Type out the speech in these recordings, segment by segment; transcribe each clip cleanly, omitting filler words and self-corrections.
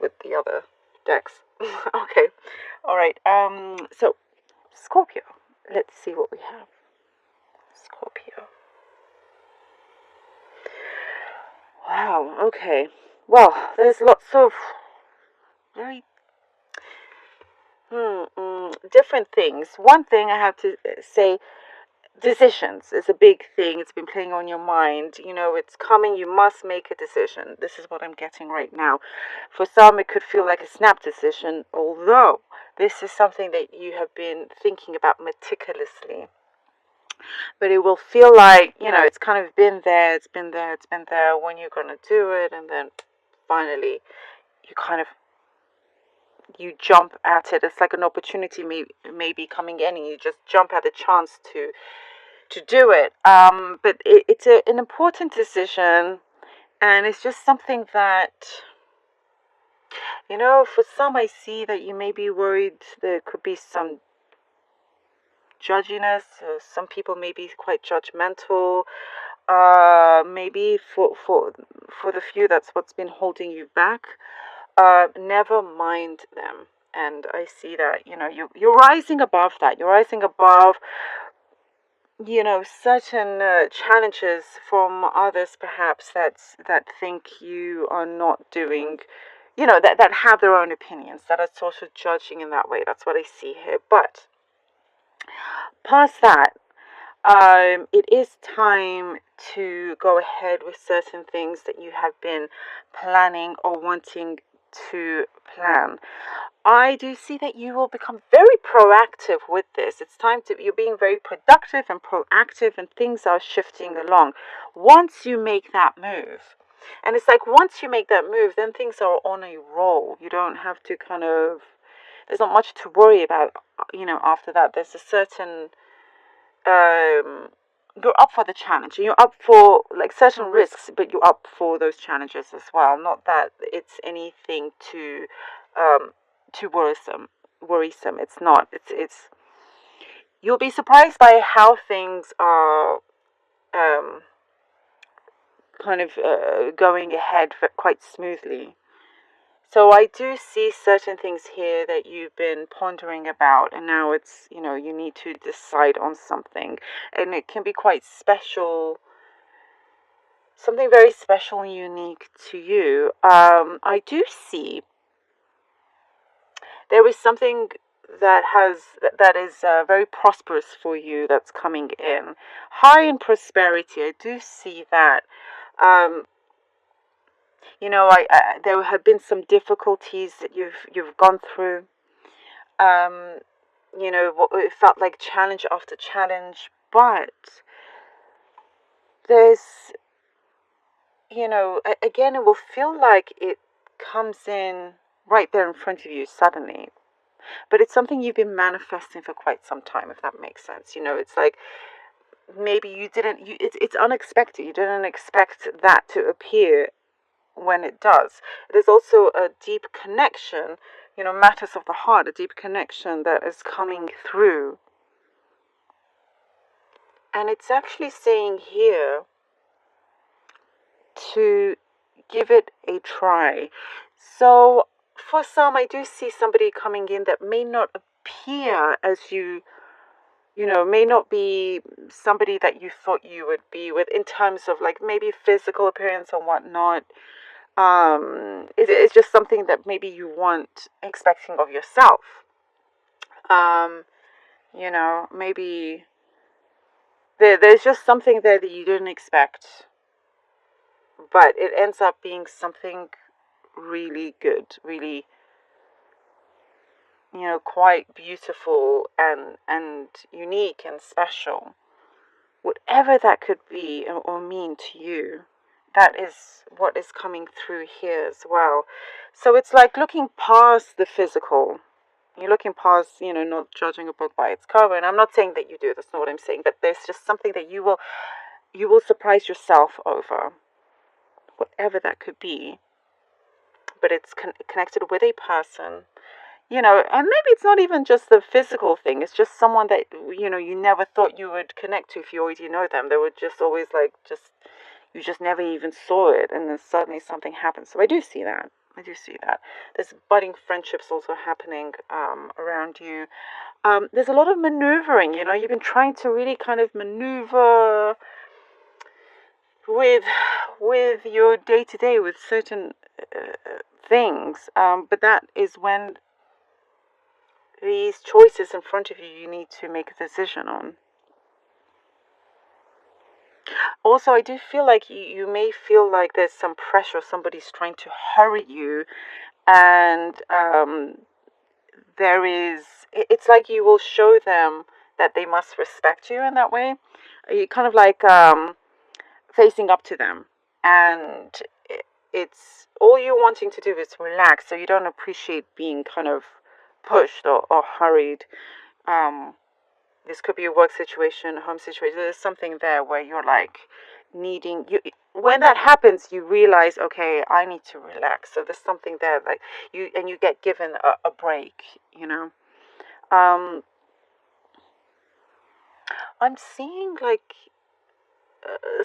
with the other decks. Okay. All right. So Scorpio. Let's see what we have. Scorpio. Wow. Okay. Well, there's lots of very different things. One thing I have to say, decisions is a big thing. It's been playing on your mind. It's coming. You must make a decision. This is what I'm getting right now. For some, it could feel like a snap decision, although this is something that you have been thinking about meticulously. But it will feel like, it's kind of been there, it's been there, it's been there, when you're going to do it, and then finally you jump at it. It's like an opportunity maybe coming in, and you just jump at the chance to do it. But it's an important decision, and it's just something that, for some, I see that you may be worried there could be some judginess. Some people may be quite judgmental. Maybe for the few, that's what's been holding you back. Never mind them. And I see that, you're rising above that. You're rising above, certain challenges from others, perhaps, that think you are not doing, that have their own opinions, that are sort of judging in that way. That's what I see here. But past that, it is time to go ahead with certain things that you have been planning or wanting to plan. I do see that you will become very proactive with this. It's time you're being very productive and proactive, and things are shifting along. Once you make that move, and it's like once you make that move, then things are on a roll. You don't have to there's not much to worry about, after that. There's a certain, you're up for the challenge, and you're up for like certain risks, but you're up for those challenges as well. Not that it's anything too worrisome. It's not. It's you'll be surprised by how things are going ahead quite smoothly. So I do see certain things here that you've been pondering about, and now it's, you need to decide on something, and it can be quite special, something very special and unique to you. I do see there is something that is very prosperous for you that's coming in, high in prosperity. I do see that. There have been some difficulties that you've gone through. It felt like challenge after challenge, but there's, again, it will feel like it comes in right there in front of you suddenly. But it's something you've been manifesting for quite some time, if that makes sense. It's like maybe it's unexpected. You didn't expect that to appear when it does. There's also a deep connection, matters of the heart, a deep connection that is coming through. And it's actually saying here to give it a try. So for some, I do see somebody coming in that may not appear as may not be somebody that you thought you would be with, in terms of like maybe physical appearance or whatnot. It's just something that maybe you weren't expecting of yourself. Maybe there's just something there that you didn't expect, but it ends up being something really good, really, quite beautiful and unique and special. Whatever that could be or mean to you, that is what is coming through here as well. So it's like looking past the physical. You're looking past, not judging a book by its cover. And I'm not saying that you do. That's not what I'm saying. But there's just something that you will surprise yourself over, whatever that could be. But it's connected with a person, and maybe it's not even just the physical thing. It's just someone that, you never thought you would connect to if you already know them. They were just always you just never even saw it, and then suddenly something happens. So I do see that. I do see that. There's budding friendships also happening around you. There's a lot of maneuvering. You've been trying to really kind of maneuver with your day to day with certain things. But that is when these choices in front of you, you need to make a decision on. Also, I do feel like you may feel like there's some pressure. Somebody's trying to hurry you, and it's like you will show them that they must respect you in that way. You kind of like facing up to them, and it's all you're wanting to do is relax, so you don't appreciate being kind of pushed or hurried. um this could be a work situation, a home situation. There's something there where you're like needing you. When that happens, you realize, okay, I need to relax. So there's something there, like you get given a break. um I'm seeing like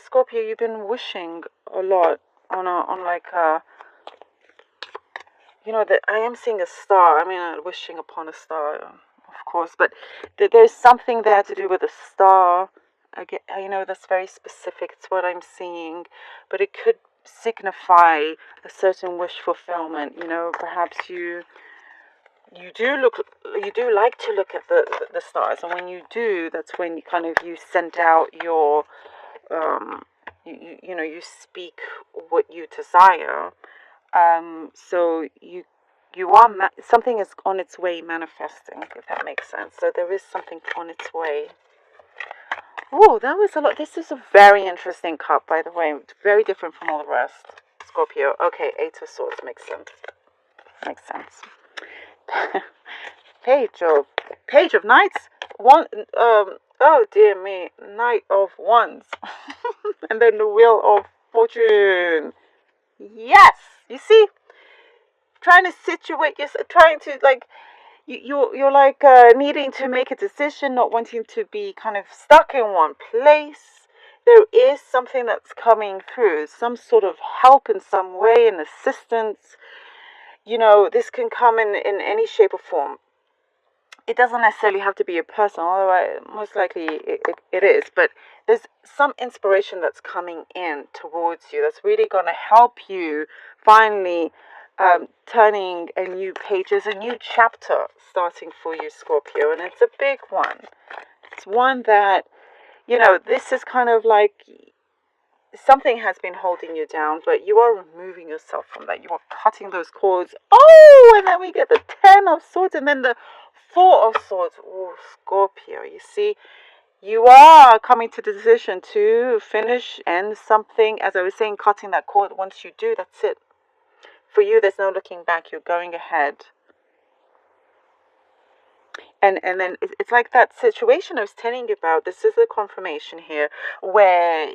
Scorpio, you've been wishing a lot on like that I am seeing a star. I mean, wishing upon a star, of course, but there's something there to do with a star. That's very specific. It's what I'm seeing, but it could signify a certain wish fulfillment. Perhaps you do like to look at the stars, and when you do, that's when you send out your you speak what you desire. So something is on its way manifesting, if that makes sense. So there is something on its way. Oh, that was a lot. This is a very interesting cup, by the way. Very different from all the rest. Scorpio. Okay, Eight of Swords makes sense. Makes sense. Page of Knights. One. Oh dear me. Knight of Wands, and then the Wheel of Fortune. Yes. You see, trying to situate yourself, trying to like you're like needing to make a decision, not wanting to be kind of stuck in one place. There is something that's coming through, some sort of help in some way, an assistance. This can come in any shape or form. It doesn't necessarily have to be a person, although most likely it is. But there's some inspiration that's coming in towards you that's really going to help you finally turning a new page. There's a new chapter starting for you, Scorpio, and it's a big one. It's one that, this is kind of like something has been holding you down, but you are removing yourself from that. You are cutting those cords. Oh, and then we get the Ten of Swords and then the Four of Swords. Oh, Scorpio, you see, you are coming to the decision to finish and something. As I was saying, cutting that cord. Once you do, that's it. For you, there's no looking back. You're going ahead. And then it's like that situation I was telling you about. This is a confirmation here where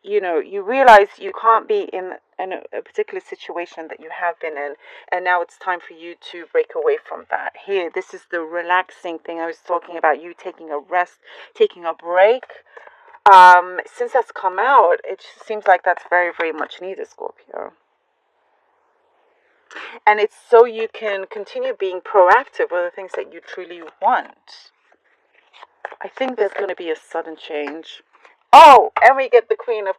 you realize you can't be in a particular situation that you have been in, and now it's time for you to break away from that. Here, this is the relaxing thing I was talking about. You taking a rest, taking a break. Since that's come out, it seems like that's very, very much needed, Scorpio. And it's so you can continue being proactive with the things that you truly want. I think there's going to be a sudden change. Oh, and we get the Queen of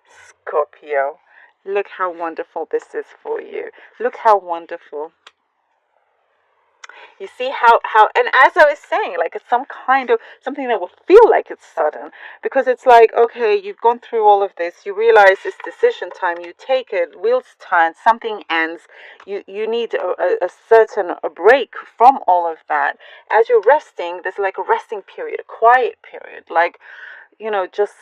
Scorpio. Look how wonderful this is for you. Look how wonderful. You see and as I was saying, like it's some kind of something that will feel like it's sudden, because it's like, okay, you've gone through all of this, you realize it's decision time, you take it, wheels turn, something ends, you need a certain break from all of that. As you're resting, there's like a resting period, a quiet period, like, just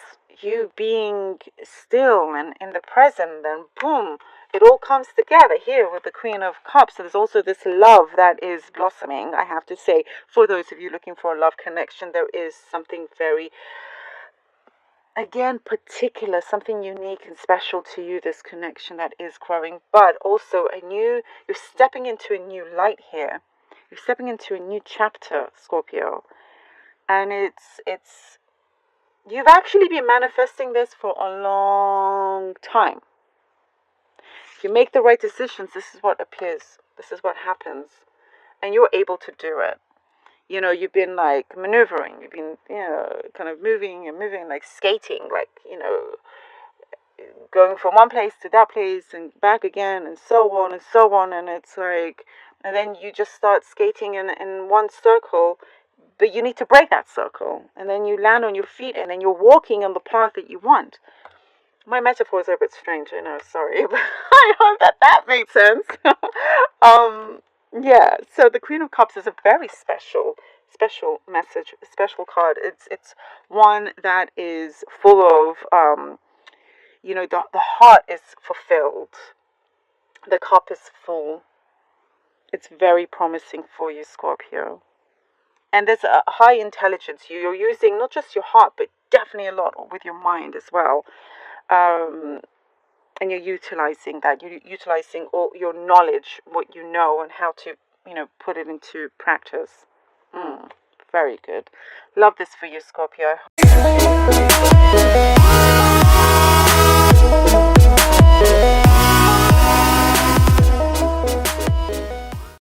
you being still and in the present, then boom, it all comes together here with the Queen of Cups. So there's also this love that is blossoming, I have to say. For those of you looking for a love connection, there is something very, again, particular, something unique and special to you, this connection that is growing. But also you're stepping into a new light here. You're stepping into a new chapter, Scorpio. And you've actually been manifesting this for a long time. If you make the right decisions, this is what appears. This is what happens. And you're able to do it. You know, you've been like maneuvering, you've been, kind of moving and moving, like skating, like, going from one place to that place and back again and so on and so on. And it's like, and then you just start skating in one circle, but you need to break that circle. And then you land on your feet and then you're walking on the path that you want. My metaphors are a bit strange, I know, sorry, but I hope that made sense. Yeah, so the Queen of Cups is a very special message, special card. It's one that is full of, the heart is fulfilled. The cup is full. It's very promising for you, Scorpio. And there's a high intelligence. You're using not just your heart, but definitely a lot with your mind as well. And you're utilizing that. You're utilizing all your knowledge, what you know, and how to, put it into practice. Very good. Love this for you, Scorpio.